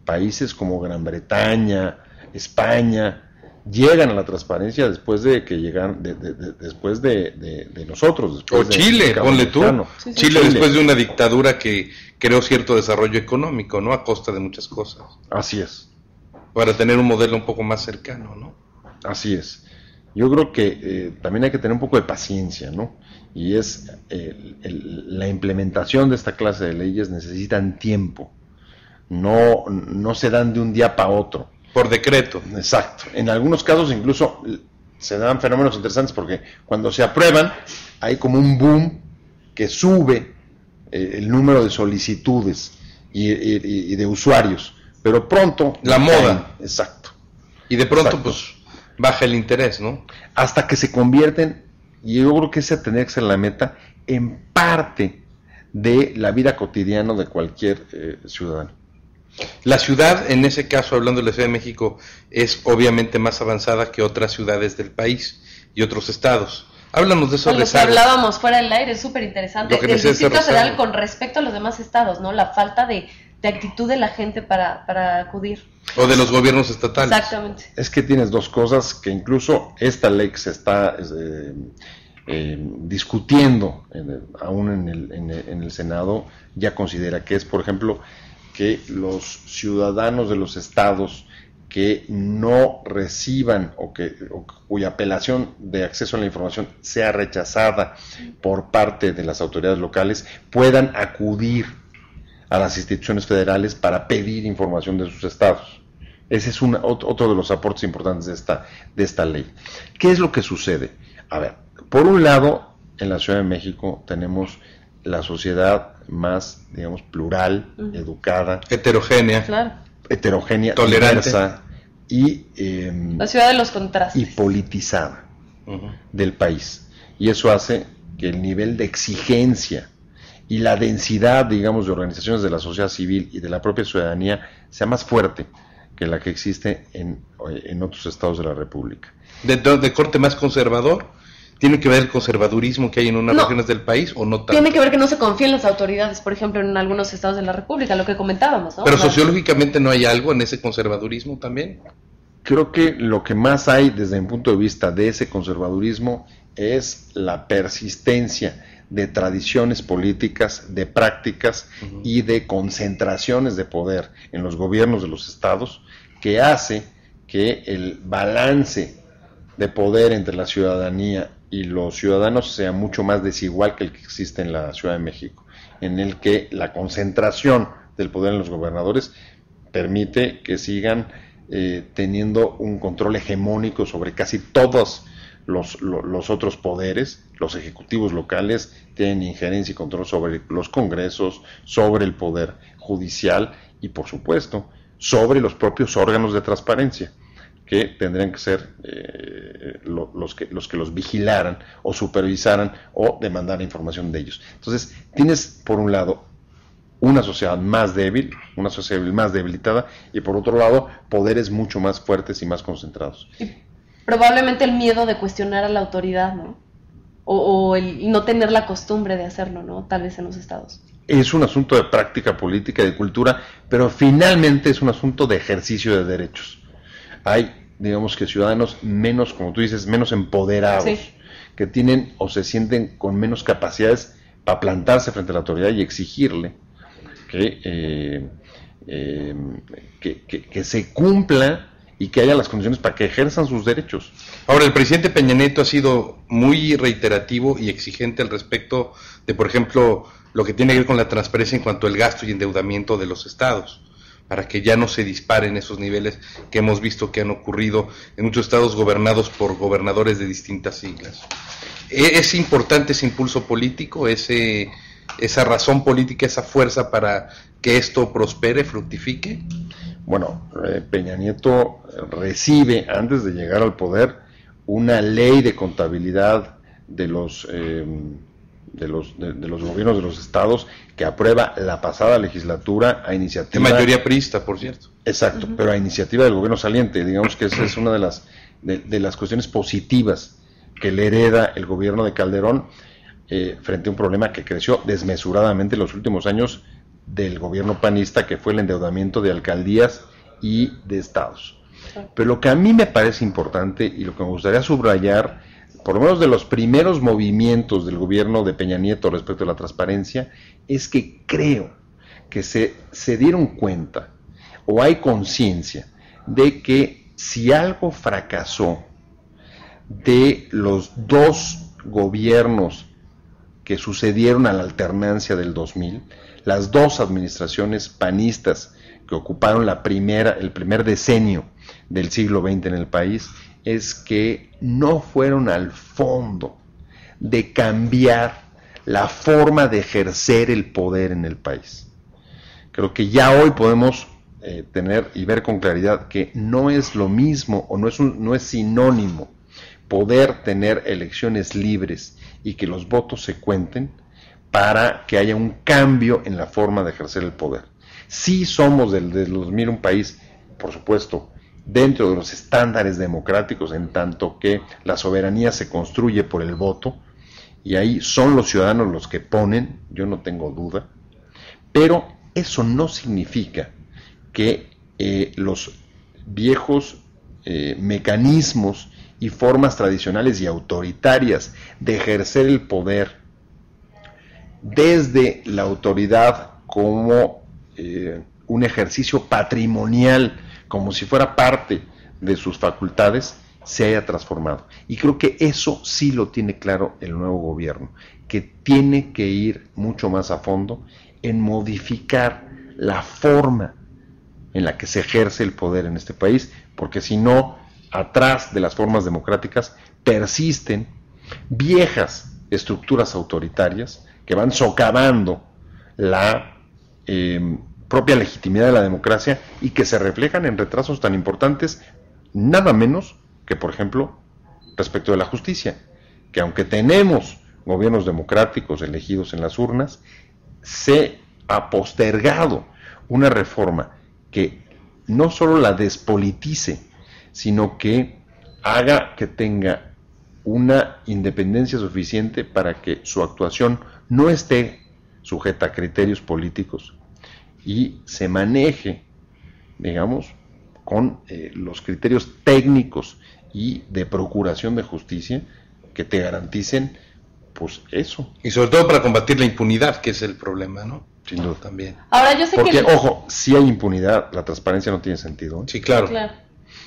Países como Gran Bretaña, España, llegan a la transparencia después de que llegan, después de nosotros. Después o Chile, ponle tú. Sí, Chile después de una dictadura que creó cierto desarrollo económico, ¿no? A costa de muchas cosas. Así es. Para tener un modelo un poco más cercano, ¿no? Así es. Yo creo que también hay que tener un poco de paciencia, ¿no? Y es la implementación de esta clase de leyes necesitan tiempo. No se dan de un día para otro. Por decreto. Exacto. En algunos casos incluso se dan fenómenos interesantes porque cuando se aprueban hay como un boom que sube el número de solicitudes y de usuarios, pero pronto... La moda. Exacto. Y de pronto Exacto. pues baja el interés, ¿no? Hasta que se convierten, y yo creo que esa tendría que ser la meta, en parte de la vida cotidiana de cualquier ciudadano. La ciudad, en ese caso, hablando de la Ciudad de México, es obviamente más avanzada que otras ciudades del país y otros estados. Háblanos de esos Con lo que rezagos. hablábamos fuera del aire, es súper interesante. Lo que Del decía ese Distrito Federal rezago. con respecto a los demás estados, ¿no? La falta de actitud de la gente para acudir. O de los gobiernos estatales. Exactamente. Es que tienes dos cosas que incluso esta ley que se está discutiendo aún en el Senado ya considera que es, por ejemplo, que los ciudadanos de los estados que no reciban o cuya apelación de acceso a la información sea rechazada por parte de las autoridades locales puedan acudir a las instituciones federales para pedir información de sus estados. Ese es otro de los aportes importantes de esta ley. ¿Qué es lo que sucede? A ver, por un lado, en la Ciudad de México tenemos la sociedad más, digamos, plural, educada, Heterogénea. Claro. heterogénea, Tolerante. diversa y La ciudad de los contrastes. y politizada del país. Y eso hace que el nivel de exigencia y la densidad, digamos, de organizaciones de la sociedad civil y de la propia ciudadanía sea más fuerte que la que existe en otros estados de la República. De corte más conservador. ¿Tiene que ver el conservadurismo que hay en unas No. regiones del país o no tanto? Tiene que ver que no se confía en las autoridades, por ejemplo, en algunos estados de la República, lo que comentábamos, ¿no? Pero O sea, sociológicamente no hay algo en ese conservadurismo también. Creo que lo que más hay desde mi punto de vista de ese conservadurismo es la persistencia de tradiciones políticas, de prácticas y de concentraciones de poder en los gobiernos de los estados que hace que el balance de poder entre la ciudadanía y los ciudadanos sea mucho más desigual que el que existe en la Ciudad de México, en el que la concentración del poder en los gobernadores permite que sigan teniendo un control hegemónico sobre casi todos los otros poderes. Los ejecutivos locales tienen injerencia y control sobre los congresos, sobre el poder judicial y, por supuesto, sobre los propios órganos de transparencia, que tendrían que ser los que los vigilaran o supervisaran o demandaran información de ellos. Entonces, tienes por un lado una sociedad más débil, una sociedad más debilitada, y por otro lado, poderes mucho más fuertes y más concentrados. y probablemente el miedo de cuestionar a la autoridad, ¿no? O el no tener la costumbre de hacerlo, ¿no? Tal vez en los estados. Es un asunto de práctica política y de cultura, pero finalmente es un asunto de ejercicio de derechos. Hay, digamos que ciudadanos menos, como tú dices, menos empoderados, Sí. que tienen o se sienten con menos capacidades para plantarse frente a la autoridad y exigirle que se cumpla y que haya las condiciones para que ejerzan sus derechos. Ahora, el presidente Peña Nieto ha sido muy reiterativo y exigente al respecto de, por ejemplo, lo que tiene que ver con la transparencia en cuanto al gasto y endeudamiento de los estados, para que ya no se disparen esos niveles que hemos visto que han ocurrido en muchos estados gobernados por gobernadores de distintas siglas. ¿Es importante ese impulso político, esa razón política, esa fuerza para que esto prospere, fructifique? Bueno, Peña Nieto recibe, antes de llegar al poder, una ley de contabilidad de los gobiernos de los estados que aprueba la pasada legislatura a iniciativa... De mayoría priista, por cierto. Exacto, pero a iniciativa del gobierno saliente. Digamos que esa es una de las cuestiones positivas que le hereda el gobierno de Calderón frente a un problema que creció desmesuradamente en los últimos años del gobierno panista, que fue el endeudamiento de alcaldías y de estados. Pero lo que a mí me parece importante y lo que me gustaría subrayar, por lo menos de los primeros movimientos del gobierno de Peña Nieto respecto a la transparencia, es que creo que se dieron cuenta o hay conciencia de que si algo fracasó de los dos gobiernos que sucedieron a la alternancia del 2000, las dos administraciones panistas que ocuparon el primer decenio del siglo XX en el país, es que no fueron al fondo de cambiar la forma de ejercer el poder en el país. Creo que ya hoy podemos tener y ver con claridad que no es lo mismo o no es sinónimo poder tener elecciones libres y que los votos se cuenten para que haya un cambio en la forma de ejercer el poder. Sí somos desde el 2000 un país, por supuesto, dentro de los estándares democráticos, en tanto que la soberanía se construye por el voto, y ahí son los ciudadanos los que ponen, yo no tengo duda, pero eso no significa que los viejos mecanismos y formas tradicionales y autoritarias de ejercer el poder desde la autoridad como un ejercicio patrimonial, como si fuera parte de sus facultades, se haya transformado. Y creo que eso sí lo tiene claro el nuevo gobierno, que tiene que ir mucho más a fondo en modificar la forma en la que se ejerce el poder en este país, porque si no, atrás de las formas democráticas persisten viejas estructuras autoritarias que van socavando la propia legitimidad de la democracia y que se reflejan en retrasos tan importantes, nada menos que, por ejemplo, respecto de la justicia, que aunque tenemos gobiernos democráticos elegidos en las urnas, se ha postergado una reforma que no solo la despolitice, sino que haga que tenga una independencia suficiente para que su actuación no esté sujeta a criterios políticos y se maneje, digamos, con los criterios técnicos y de procuración de justicia que te garanticen, pues eso. Y sobre todo para combatir la impunidad, que es el problema, ¿no? Sin duda. También. Ahora yo sé porque, que... ojo, si hay impunidad, la transparencia no tiene sentido. Sí, claro. Claro.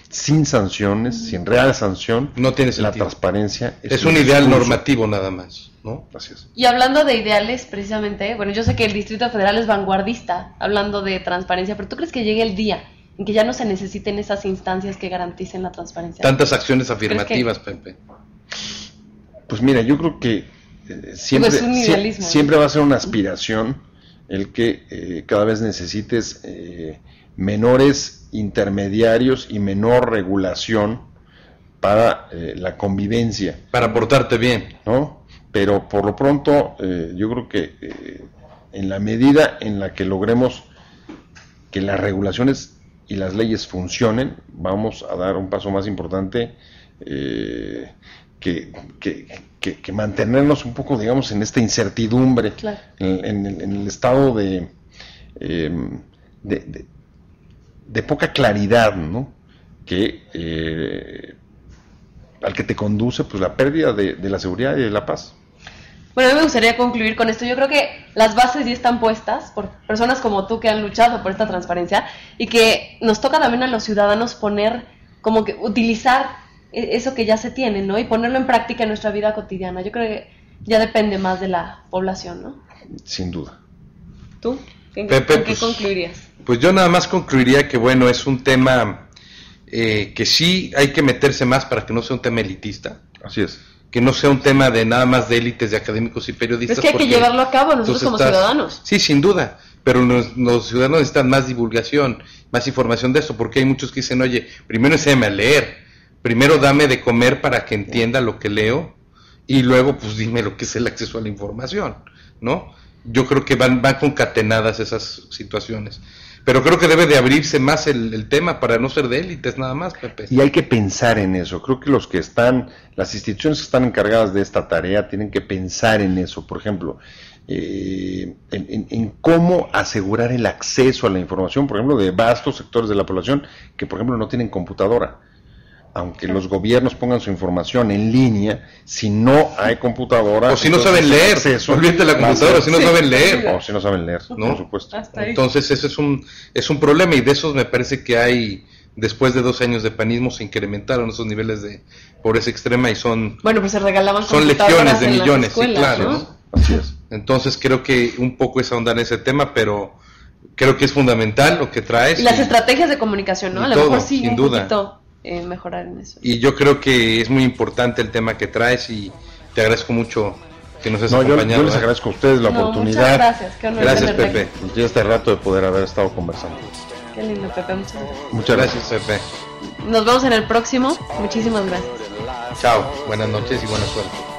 Sin sanciones, sin real sanción, No tiene sentido. la transparencia es un ideal normativo nada más, ¿no? Así es. Y hablando de ideales, precisamente, bueno, yo sé que el Distrito Federal es vanguardista hablando de transparencia, pero ¿tú crees que llegue el día en que ya no se necesiten esas instancias que garanticen la transparencia? Tantas acciones afirmativas, Pepe. Pues mira, yo creo que siempre, es un idealismo, siempre va a ser una aspiración el que cada vez necesites menores intermediarios y menor regulación para la convivencia. Para portarte bien, ¿no? Pero por lo pronto yo creo que en la medida en la que logremos que las regulaciones y las leyes funcionen, vamos a dar un paso más importante que mantenernos un poco, digamos, en esta incertidumbre, claro, en el estado de poca claridad, ¿no? Que al que te conduce pues la pérdida de la seguridad y de la paz. Bueno, a mí me gustaría concluir con esto. Yo creo que las bases ya están puestas por personas como tú que han luchado por esta transparencia y que nos toca también a los ciudadanos poner, como que utilizar eso que ya se tiene, ¿no? Y ponerlo en práctica en nuestra vida cotidiana. Yo creo que ya depende más de la población, ¿no? Sin duda. ¿Tú? Pepe, ¿Con qué concluirías? Pues yo nada más concluiría que, bueno, es un tema que sí hay que meterse más para que no sea un tema elitista. Así es. Que no sea un tema de nada más de élites, de académicos y periodistas. Es que hay que llevarlo a cabo nosotros como ciudadanos. Sí, sin duda, pero los ciudadanos necesitan más divulgación, más información de esto, porque hay muchos que dicen, oye, primero enséñame a leer, primero dame de comer para que entienda lo que leo, y luego pues dime lo que es el acceso a la información, ¿no? Yo creo que van concatenadas esas situaciones. Pero creo que debe de abrirse más el tema para no ser de élites nada más, Pepe. Y hay que pensar en eso. Creo que las instituciones que están encargadas de esta tarea tienen que pensar en eso. Por ejemplo, en cómo asegurar el acceso a la información, por ejemplo, de vastos sectores de la población que, por ejemplo, no tienen computadora. Aunque los gobiernos pongan su información en línea, si no hay computadora... O si no saben leer, olvídate la computadora, o si no saben leer. O si no saben leer, ¿no? Por supuesto. Entonces ese es un problema, y de esos me parece que hay, después de 2 años de panismo, se incrementaron esos niveles de pobreza extrema y son... Bueno, pues se regalaban son legiones de millones, escuelas, sí, claro. ¿no? Así es. Entonces creo que un poco es ahondar en ese tema, pero creo que es fundamental lo que traes. Y las estrategias de comunicación, ¿no? A lo todo, mejor sí, sin un duda. poquito mejorar en eso. Y yo creo que es muy importante el tema que traes, y te agradezco mucho que nos hayas acompañado. Yo les agradezco a ustedes la oportunidad. Muchas gracias, qué honor Gracias, tenerte Pepe. Y este rato de poder haber estado conversando. Qué lindo, Pepe, muchas gracias. Muchas gracias. Pepe. Nos vemos en el próximo. Muchísimas gracias. Chao, buenas noches y buena suerte.